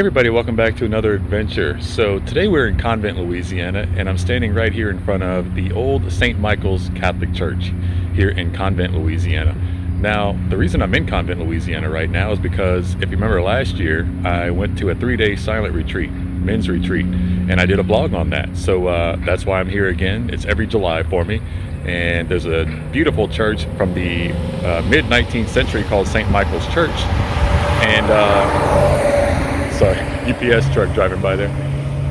Everybody, welcome back to another adventure. So today we're in Convent, Louisiana, and I'm standing right here in front of the old St. Michael's Catholic Church here in Convent, Louisiana. Now, the reason I'm in Convent, Louisiana right now is because if you remember last year, I went to a 3-day silent retreat, men's retreat, and I did a blog on that. So that's why I'm here again. It's every July for me. And there's a beautiful church from the mid-19th century called St. Michael's Church. And sorry, UPS truck driving by there.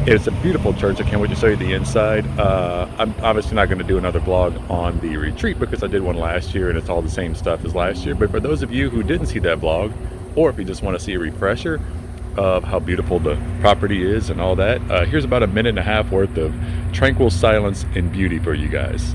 It's a beautiful church. I can't wait to show you the inside. I'm obviously not going to do another vlog on the retreat because I did one last year and it's all the same stuff as last year. But for those of you who didn't see that vlog, or if you just want to see a refresher of how beautiful the property is and all that, here's about a minute and a half worth of tranquil silence and beauty for you guys.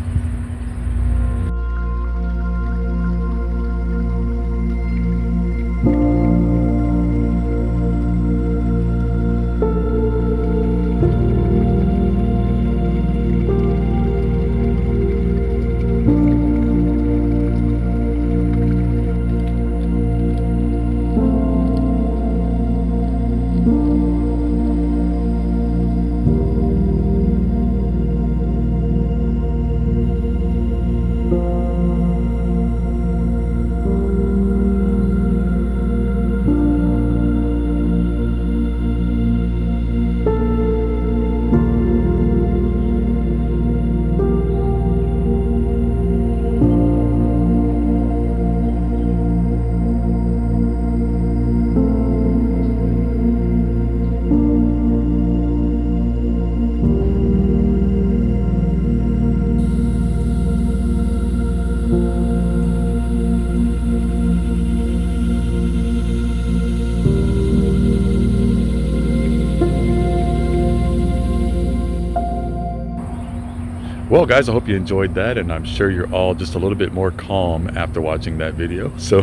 Well guys, I hope you enjoyed that, and I'm sure you're all just a little bit more calm after watching that video. So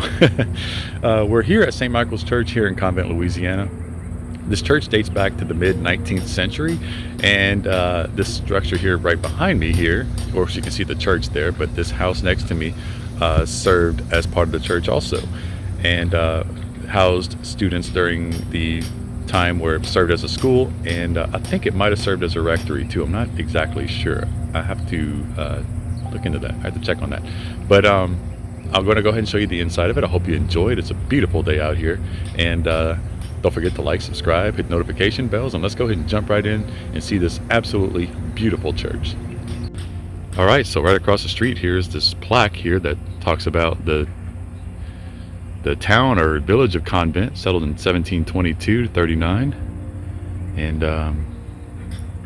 we're here at St. Michael's Church here in Convent, Louisiana. This church dates back to the mid-19th century, and this structure here right behind me here, of course you can see the church there, but this house next to me served as part of the church also, and housed students during the time where it served as a school, and I think it might have served as a rectory too. I'm not exactly sure. I have to look into that. I have to check on that. But I'm going to go ahead and show you the inside of it. I hope you enjoyed. It's a beautiful day out here, and don't forget to like, subscribe, hit notification bells, and let's go ahead and jump right in and see this absolutely beautiful church. All right, so right across the street here is this plaque here that talks about the town or village of Convent, settled in 1722 to 39, and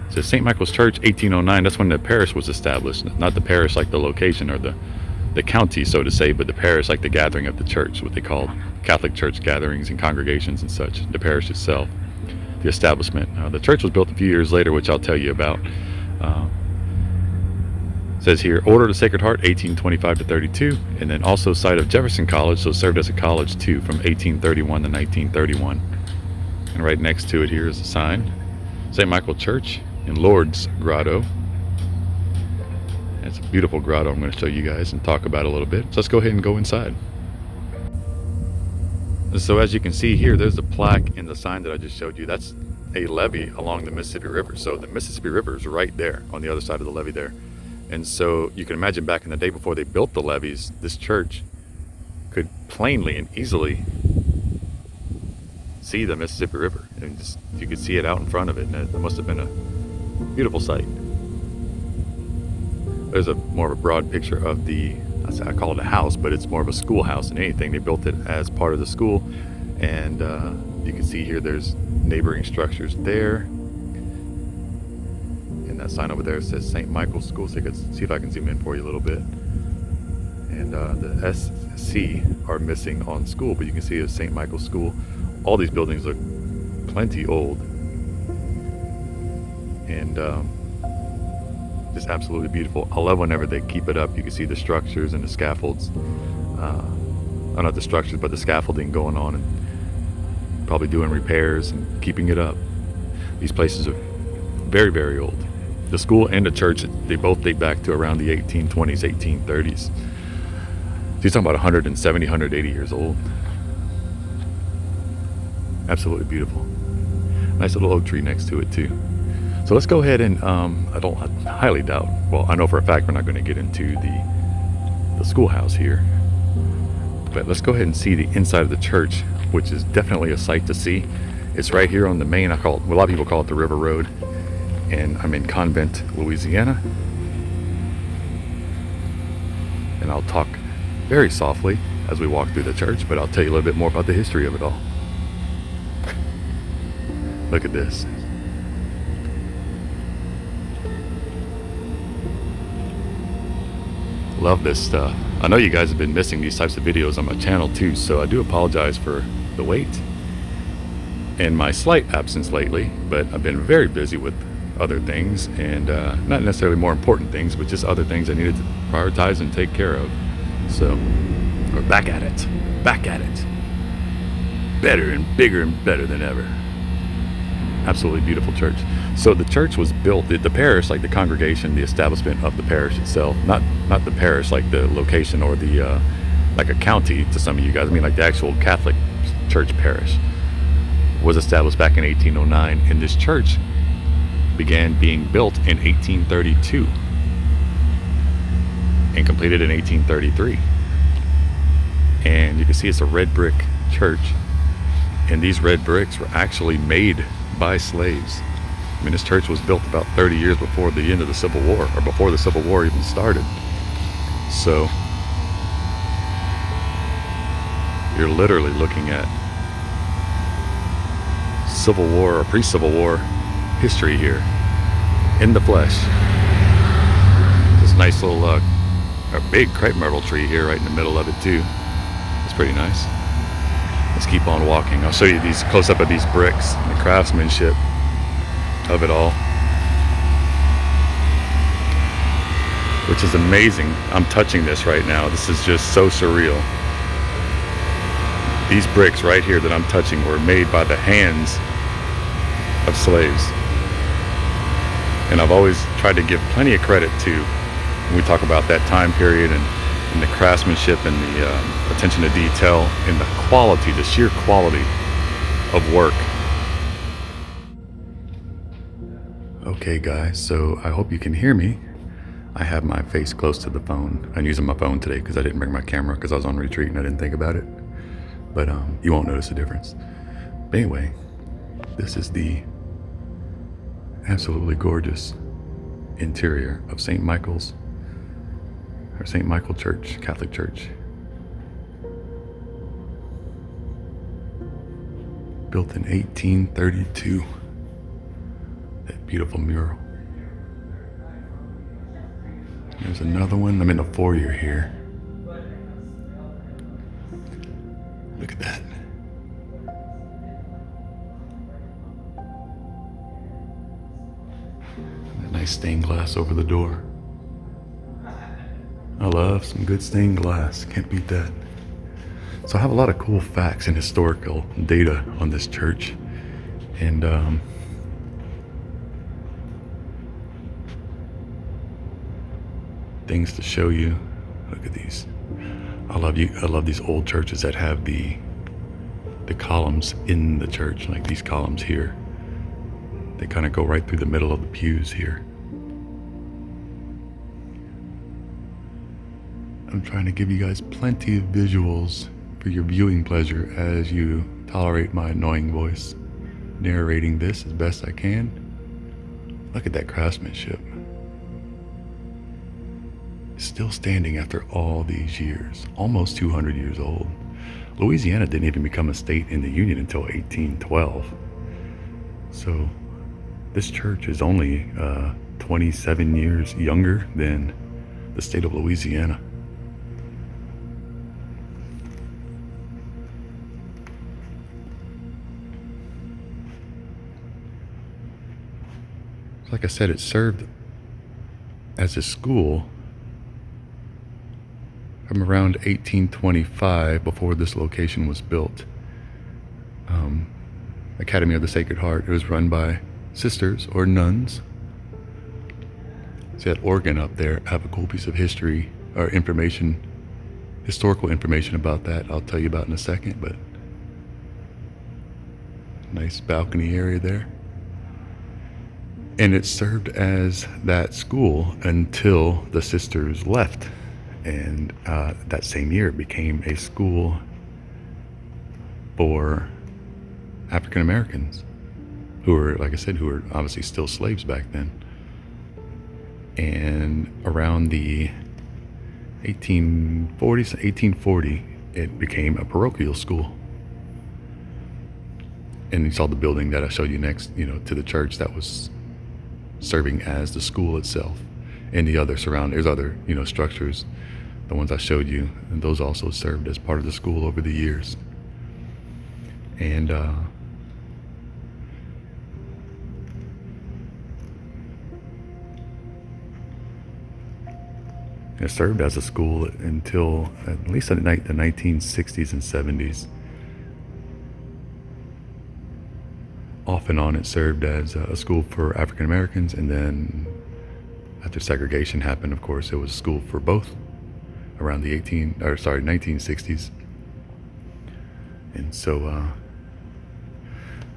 it says St. Michael's Church 1809. That's when the parish was established, not the parish like the location or the county, so to say, but the parish like the gathering of the church, what they call Catholic church gatherings and congregations and such. The parish itself, the establishment. The church was built a few years later, which I'll tell you about. Says here, Order of the Sacred Heart, 1825 to 32, and then also site of Jefferson College, so served as a college too, from 1831 to 1931. And right next to it here is a sign, St. Michael Church in Lourdes Grotto. It's a beautiful grotto I'm going to show you guys and talk about a little bit. So let's go ahead and go inside. So as you can see here, there's a plaque in the sign that I just showed you. That's a levee along the Mississippi River. So the Mississippi River is right there on the other side of the levee there. And so you can imagine back in the day before they built the levees, this church could plainly and easily see the Mississippi River. And just, you could see it out in front of it, and it must have been a beautiful sight. There's a more of a broad picture of the, I call it a house, but it's more of a schoolhouse than anything. They built it as part of the school, and you can see here there's neighboring structures there. That sign over there says St. Michael's School, so you can see if I can zoom in for you a little bit. And the SC are missing on school, but you can see it's St. Michael's School. All these buildings look plenty old, and just absolutely beautiful. I love whenever they keep it up. You can see the structures and the scaffolds, not the structures, but the scaffolding going on, and probably doing repairs and keeping it up. These places are very, very old. The school and the church, they both date back to around the 1820s, 1830s. So you're talking about 170, 180 years old. Absolutely beautiful. Nice little oak tree next to it too. So let's go ahead and I highly doubt. Well, I know for a fact we're not going to get into the schoolhouse here, but let's go ahead and see the inside of the church, which is definitely a sight to see. It's right here on the main. A lot of people call it the River Road, and I'm in Convent, Louisiana. And I'll talk very softly as we walk through the church, but I'll tell you a little bit more about the history of it all. Look at this. Love this stuff. I know you guys have been missing these types of videos on my channel too, so I do apologize for the wait and my slight absence lately, but I've been very busy with other things, and not necessarily more important things, but just other things I needed to prioritize and take care of. So we're back at it. Better and bigger and better than ever. Absolutely beautiful church. So the church was built, the parish, like the congregation, the establishment of the parish itself, not the parish like the location or the like a county to some of you guys. I mean like the actual Catholic church parish was established back in 1809, and this church began being built in 1832 and completed in 1833. And you can see it's a red brick church, and these red bricks were actually made by slaves. I mean, this church was built about 30 years before the end of the Civil War, or before the Civil War even started. So you're literally looking at Civil War or pre-Civil War history here in the flesh. This nice little a big crepe myrtle tree here right in the middle of it too. It's pretty nice. Let's keep on walking. I'll show you these close up of these bricks and the craftsmanship of it all, which is amazing. I'm touching this right now. This is just so surreal. These bricks right here that I'm touching were made by the hands of slaves. And I've always tried to give plenty of credit to when we talk about that time period and the craftsmanship and the attention to detail and the quality, the sheer quality of work. Okay guys, so I hope you can hear me. I have my face close to the phone. I'm using my phone today because I didn't bring my camera because I was on retreat and I didn't think about it. But you won't notice the difference. But anyway, this is the absolutely gorgeous interior of St. Michael's, or St. Michael Church, Catholic Church. Built in 1832. That beautiful mural. There's another one. I'm in the foyer here. Look at that. That nice stained glass over the door. I love some good stained glass. Can't beat that. So I have a lot of cool facts and historical data on this church. And things to show you. Look at these. I love these old churches that have the columns in the church, like these columns here. They kind of go right through the middle of the pews here. I'm trying to give you guys plenty of visuals for your viewing pleasure as you tolerate my annoying voice, narrating this as best I can. Look at that craftsmanship. Still standing after all these years, almost 200 years old. Louisiana didn't even become a state in the Union until 1812. So this church is only 27 years younger than the state of Louisiana. Like I said, it served as a school from around 1825, before this location was built. Academy of the Sacred Heart. It was run by sisters or nuns. See that organ up there? I have a cool piece of history or information, historical information about that I'll tell you about in a second, but Nice balcony area there. And it served as that school until the sisters left. And that same year it became a school for African Americans who were, like I said, who were obviously still slaves back then. And around the 1840, it became a parochial school. And you saw the building that I showed you next, to the church that was serving as the school itself. And the other there's other, structures, the ones I showed you, and those also served as part of the school over the years. And it served as a school until at least the 1960s and 70s. Off and on, it served as a school for African Americans, and then after segregation happened, of course, it was a school for both around the 1960s. And so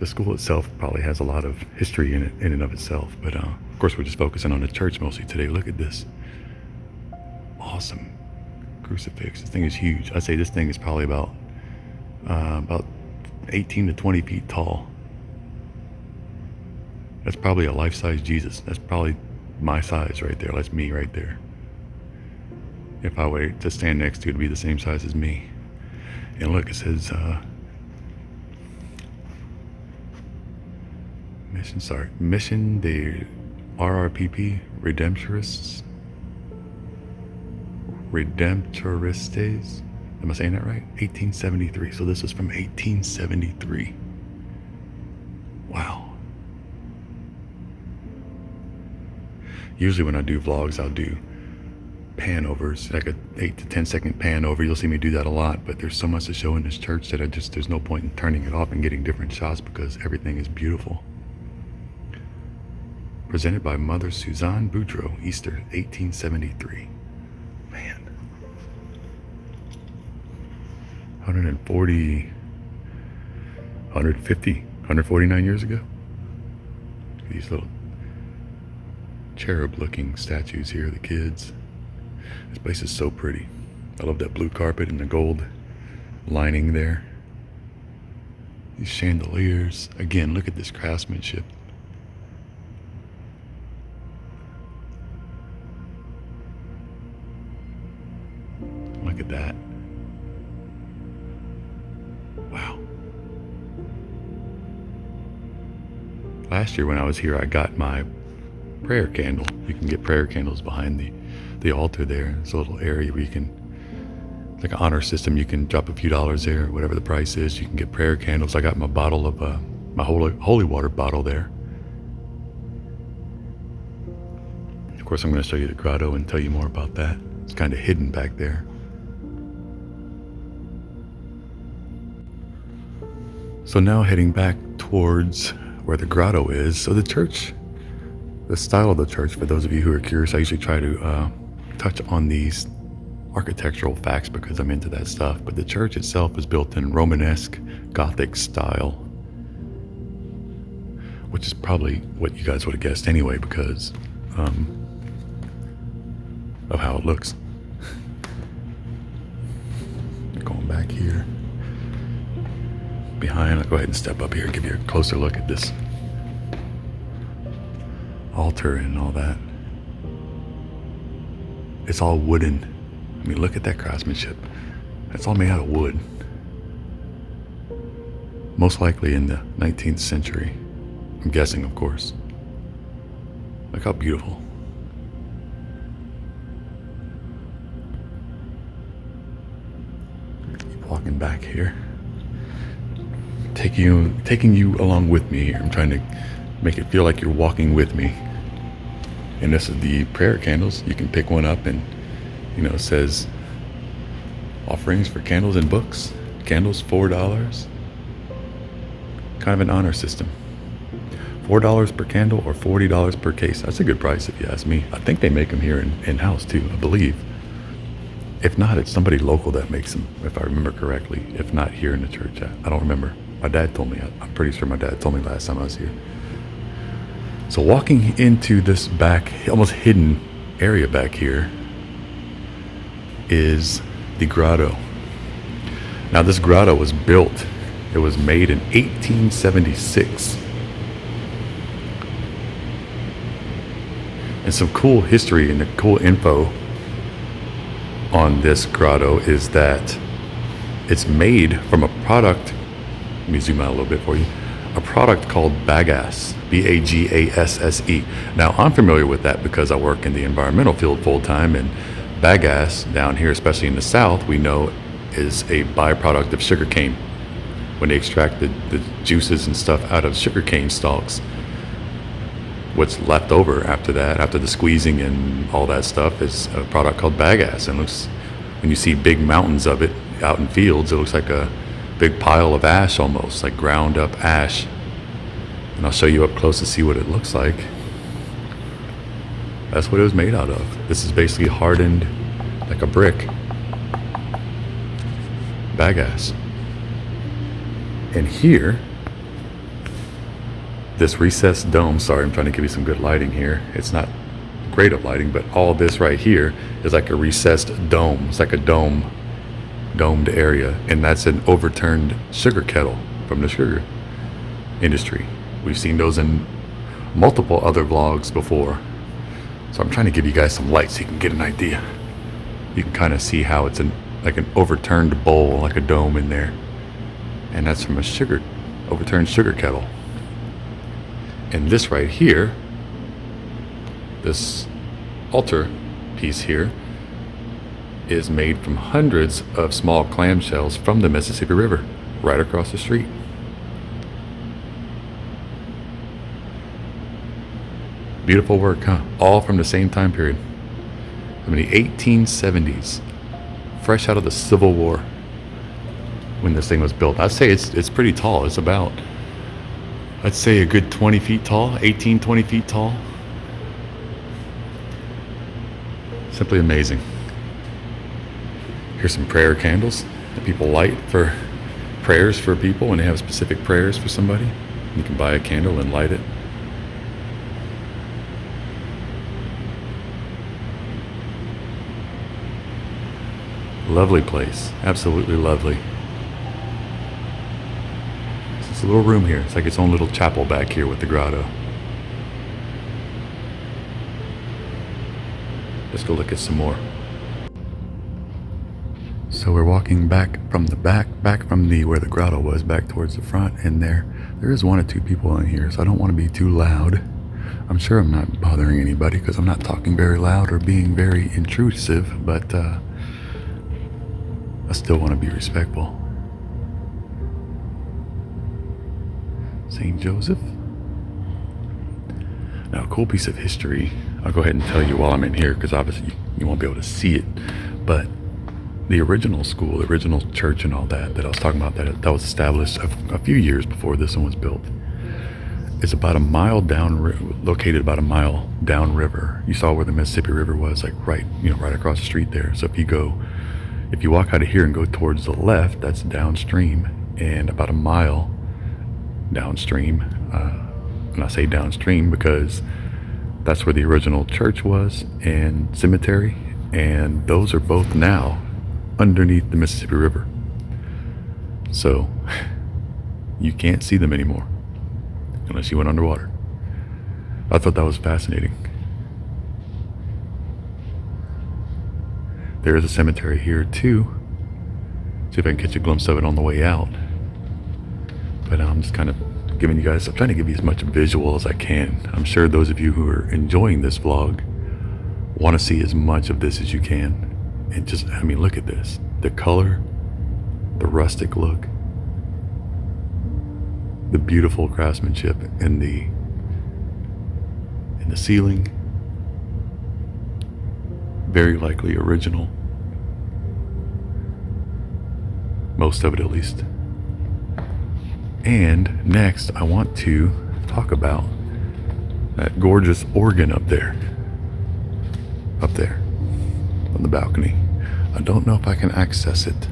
the school itself probably has a lot of history in and of itself, but of course we're just focusing on the church mostly today. Look at this awesome crucifix. This thing is huge. I'd say this thing is probably about 18 to 20 feet tall. That's probably a life-size Jesus. That's probably my size right there. That's me right there. If I were to stand next to it, it'd be the same size as me. And look, it says Mission de RRPP Redemptoristes. Am I saying that right? 1873. So this is from 1873. Wow. Usually when I do vlogs, I'll do pan overs, like a 8 to 10 second pan over. You'll see me do that a lot, but there's so much to show in this church that there's no point in turning it off and getting different shots because everything is beautiful. Presented by Mother Suzanne Boudreau, Easter, 1873. Man. 149 years ago. These little cherub-looking statues here, the kids. This place is so pretty. I love that blue carpet and the gold lining there. These chandeliers. Again, look at this craftsmanship. Look at that. Wow. Last year when I was here, I got my prayer candle. You can get prayer candles behind the altar there. It's a little area where you can, like an honor system, you can drop a few dollars there, whatever the price is. You can get prayer candles. I got my bottle of my holy water bottle there. Of course, I'm going to show you the grotto and tell you more about that. It's kind of hidden back there. So now heading back towards where the grotto is. So the church, the style of the church, for those of you who are curious, I usually try to touch on these architectural facts because I'm into that stuff. But the church itself is built in Romanesque Gothic style, which is probably what you guys would have guessed anyway because of how it looks. Going back here. Behind, I'll go ahead and step up here and give you a closer look at this altar and all that. It's all wooden. I mean, look at that craftsmanship. That's all made out of wood. Most likely in the 19th century. I'm guessing, of course. Look how beautiful. Keep walking back here. Taking you along with me here. I'm trying to make it feel like you're walking with me. And this is the prayer candles. You can pick one up and, it says offerings for candles and books. Candles, $4. Kind of an honor system. $4 per candle or $40 per case. That's a good price if you ask me. I think they make them here in-house too, I believe. If not, it's somebody local that makes them, if I remember correctly. If not here in the church, I don't remember. My dad told me. I'm pretty sure my dad told me last time I was here. So walking into this back, almost hidden area back here is the grotto. Now this grotto was built, it was made in 1876. And some cool history and the cool info on this grotto is that it's made from a product. Let me zoom out a little bit for you. A product called bagasse, Bagasse. Now I'm familiar with that because I work in the environmental field full time, and bagasse down here, especially in the South, we know is a byproduct of sugarcane. When they extract the juices and stuff out of sugarcane stalks, what's left over after that, after the squeezing and all that stuff, is a product called bagasse. And looks, when you see big mountains of it out in fields, it looks like a big pile of ash, almost like ground up ash. And I'll show you up close to see what it looks like. That's what it was made out of. This is basically hardened like a brick bagasse. And here, this recessed dome, sorry, I'm trying to give you some good lighting here. It's not great of lighting, but all this right here is like a recessed dome. It's like a domed area, and that's an overturned sugar kettle from the sugar industry. We've seen those in multiple other vlogs before. So I'm trying to give you guys some light so you can get an idea. You can kind of see how it's like an overturned bowl, like a dome in there. And that's from a overturned sugar kettle. And this right here, this altar piece here, is made from hundreds of small clamshells from the Mississippi River, right across the street. Beautiful work, huh? All from the same time period. From the 1870s, fresh out of the Civil War, when this thing was built. I'd say it's pretty tall. It's about, I'd say a good 20 feet tall, 18, 20 feet tall. Simply amazing. Here's some prayer candles that people light for prayers for people when they have specific prayers for somebody. You can buy a candle and light it. Lovely place, absolutely lovely. It's a little room here. It's like its own little chapel back here with the grotto. Let's go look at some more. So we're walking back from the back from the where the grotto was, back towards the front, and there is one or two people in here, so I don't want to be too loud. I'm sure I'm not bothering anybody because I'm not talking very loud or being very intrusive, but I still want to be respectful. St. Joseph. Now, a cool piece of history. I'll go ahead and tell you while I'm in here because obviously you won't be able to see it. But the original school, the original church and all that I was talking about, that was established a few years before this one was built, is about a mile down, located about a mile downriver. You saw where the Mississippi River was, like right across the street there. So if you walk out of here and go towards the left, that's downstream, and about a mile downstream. And I say downstream because that's where the original church was and cemetery, and those are both now underneath the Mississippi River. So you can't see them anymore unless you went underwater. I thought that was fascinating. There is a cemetery here too. See if I can catch a glimpse of it on the way out. But I'm just kind of I'm trying to give you as much visual as I can. I'm sure those of you who are enjoying this vlog want to see as much of this as you can. And just, look at this. The color, the rustic look, the beautiful craftsmanship in the ceiling. Very likely original. Most of it at least. And next, I want to talk about that gorgeous organ up there on the balcony. I don't know if I can access it.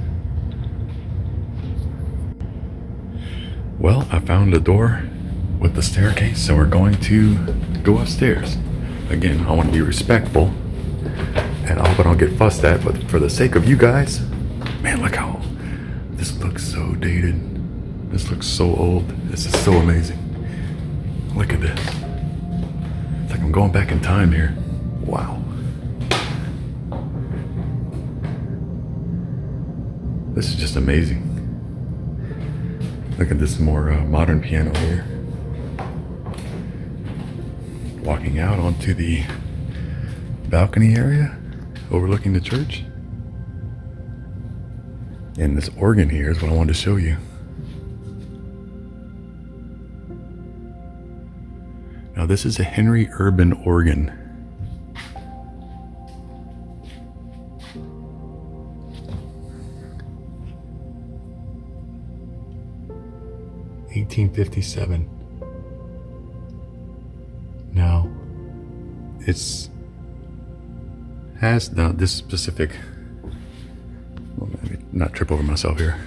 Well, I found a door with the staircase, so we're going to go upstairs. Again, I want to be respectful, and I hope I don't get fussed at, but for the sake of you guys, man, look how this looks so dated. This looks so old. This is so amazing. Look at this. It's like I'm going back in time here. Wow. This is just amazing. Look at this more modern piano here. Walking out onto the balcony area overlooking the church. And this organ here is what I wanted to show you. Now this is a Henry Urban organ. (1857). Now now this specific, well, let me not trip over myself here.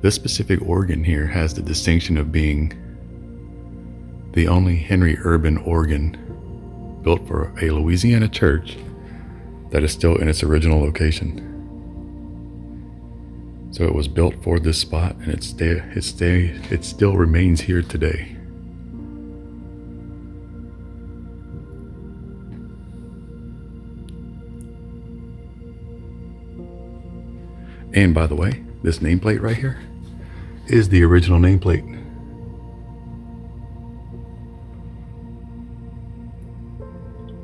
This specific organ here has the distinction of being the only Henry Urban organ built for a Louisiana church that is still in its original location. So it was built for this spot, and it still remains here today. And by the way, this nameplate right here is the original nameplate.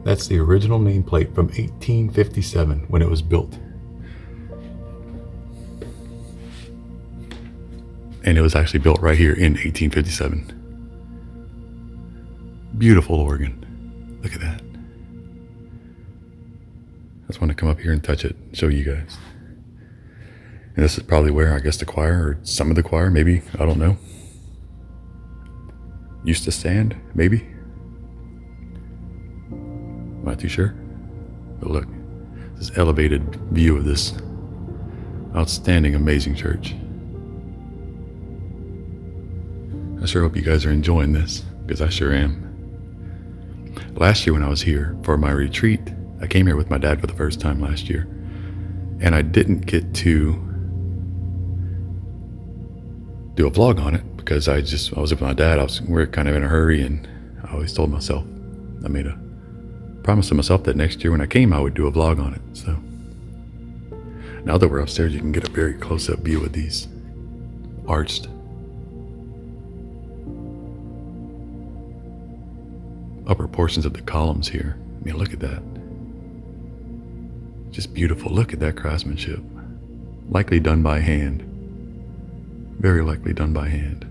That's the original nameplate from 1857 when it was built. And it was actually built right here in 1857. Beautiful organ. Look at that. I just want to come up here and touch it, show you guys. And this is probably where, I guess, the choir, or some of the choir, maybe, I don't know, used to stand, maybe. I'm not too sure. But look, this elevated view of this outstanding, amazing church. I sure hope you guys are enjoying this, because I sure am. Last year when I was here for my retreat, I came here with my dad for the first time last year, and I didn't get to do a vlog on it because I was with my dad. We were kind of in a hurry, and I always told myself, I made a promise to myself that next year when I came, I would do a vlog on it. So now that we're upstairs, you can get a very close-up view of these arched upper portions of the columns here. I mean, look at that. Just beautiful. Look at that craftsmanship. Likely done by hand. Very likely done by hand.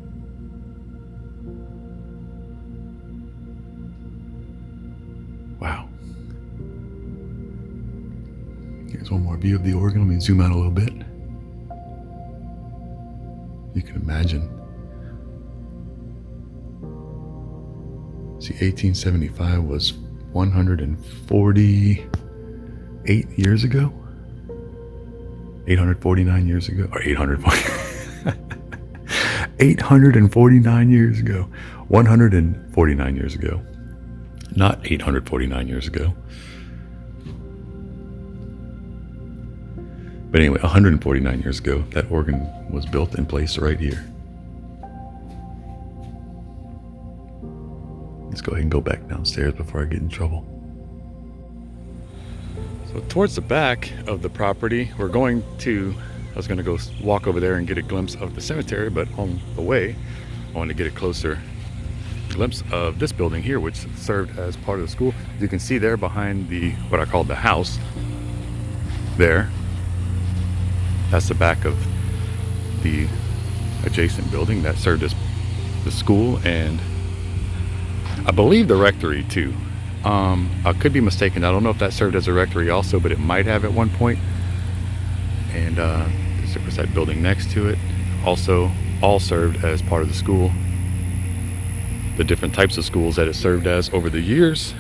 Wow. Here's one more view of the organ. Let me zoom out a little bit. You can imagine. See, 1875 was 148 years ago? 849 years ago? Or 849 years ago. 149 years ago. Not 849 years ago. But anyway, 149 years ago, that organ was built and placed right here. Let's go ahead and go back downstairs before I get in trouble. So towards the back of the property, I was going to go walk over there and get a glimpse of the cemetery, but on the way, I wanted to get a closer glimpse of this building here, which served as part of the school. You can see there behind what I call the house there. That's the back of the adjacent building that served as the school, and I believe the rectory too. I could be mistaken. I don't know if that served as a rectory also, but it might have at one point. And there's of course that building next to it. Also, all served as part of the school. The different types of schools that it served as over the years.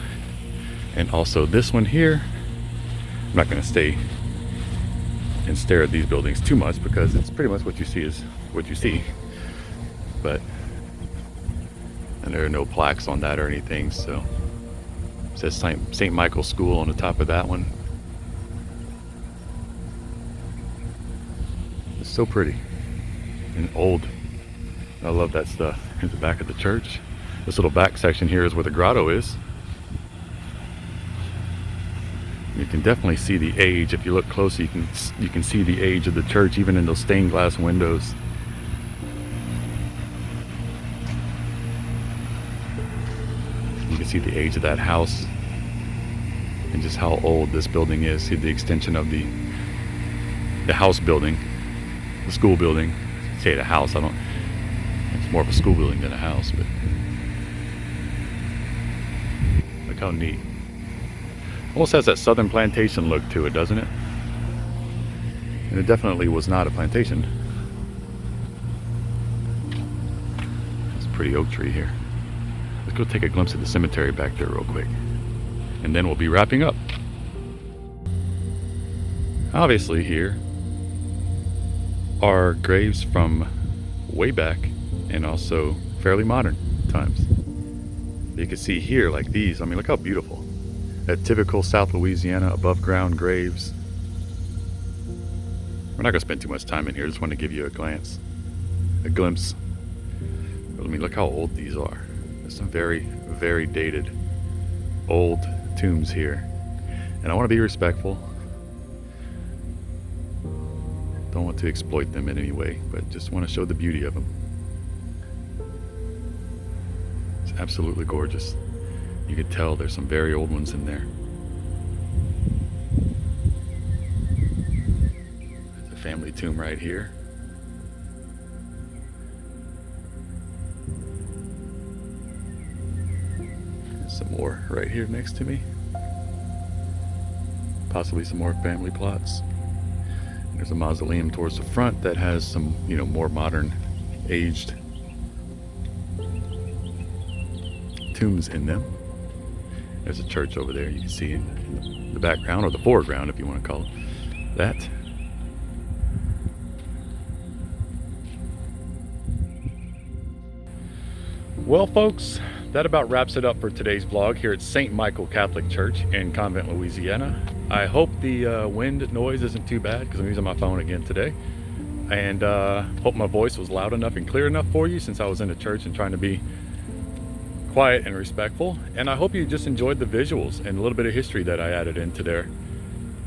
And also this one here. I'm not going to stay and stare at these buildings too much because it's pretty much what you see is what you see. but and there are no plaques on that or anything. So it says St. Michael's School on the top of that one. It's so pretty and old. I love that stuff. Here's the back of the church. This little back section here is where the grotto is. You can definitely see the age. If you look close, you can see the age of the church, even in those stained glass windows. You can see the age of that house and just how old this building is. See the extension of the house building, the school building. Say the house, it's more of a school building than a house, but look how neat. Almost has that southern plantation look to it, doesn't it? And it definitely was not a plantation. It's a pretty oak tree here. Let's go take a glimpse of the cemetery back there real quick, and then we'll be wrapping up. Obviously here are graves from way back and also fairly modern times. You can see here, like these, I mean, look how beautiful. That typical South Louisiana above ground graves. We're not gonna spend too much time in here, just want to give you a glimpse. But I mean, look how old these are. There's some very, very dated old tombs here. And I want to be respectful. Don't want to exploit them in any way, but just want to show the beauty of them. It's absolutely gorgeous. You can tell there's some very old ones in there. There's a family tomb right here. There's some more right here next to me. Possibly some more family plots. And there's a mausoleum towards the front that has some, more modern aged tombs in them. There's a church over there you can see in the background, or the foreground if you want to call it that. Well folks, that about wraps it up for today's vlog here at St. Michael Catholic Church in Convent, Louisiana. I hope the wind noise isn't too bad because I'm using my phone again today. And hope my voice was loud enough and clear enough for you, since I was in the church and trying to be quiet and respectful. And I hope you just enjoyed the visuals and a little bit of history that I added into there,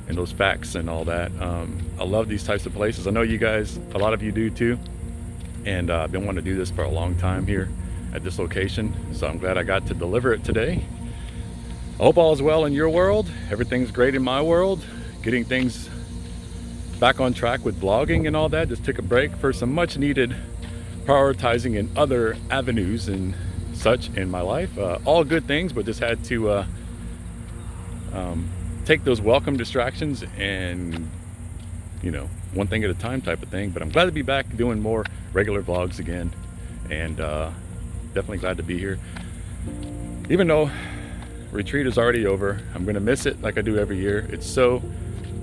and those facts and all that. I love these types of places. I know you guys, a lot of you do too, and I've been wanting to do this for a long time here at this location, so I'm glad I got to deliver it today. I hope all is well in your world. Everything's great in my world. Getting things back on track with vlogging and all that. Just took a break for some much needed prioritizing in other avenues and such in my life. All good things, but just had to take those welcome distractions and one thing at a time type of thing. But I'm glad to be back doing more regular vlogs again, and definitely glad to be here. Even though retreat is already over, I'm gonna miss it like I do every year. It's so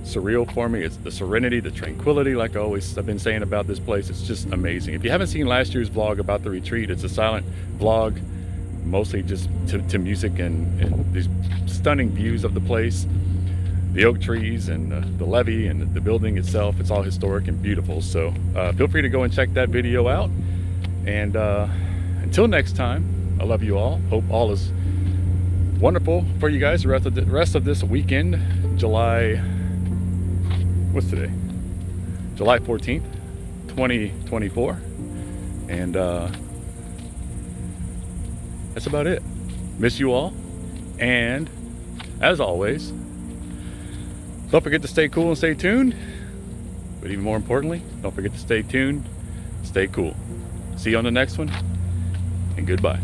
surreal for me. It's the serenity, the tranquility, like I've been saying about this place. It's just amazing. If you haven't seen last year's vlog about the retreat, it's a silent vlog, mostly just to music and these stunning views of the place, the oak trees and the levee and the building itself. It's all historic and beautiful. So feel free to go and check that video out. And until next time, I love you all. Hope all is wonderful for you guys the rest of this weekend. What's today? July 14th, 2024. And that's about it. Miss you all. And as always, don't forget to stay cool and stay tuned. But even more importantly, don't forget to stay tuned, stay cool. See you on the next one, and goodbye.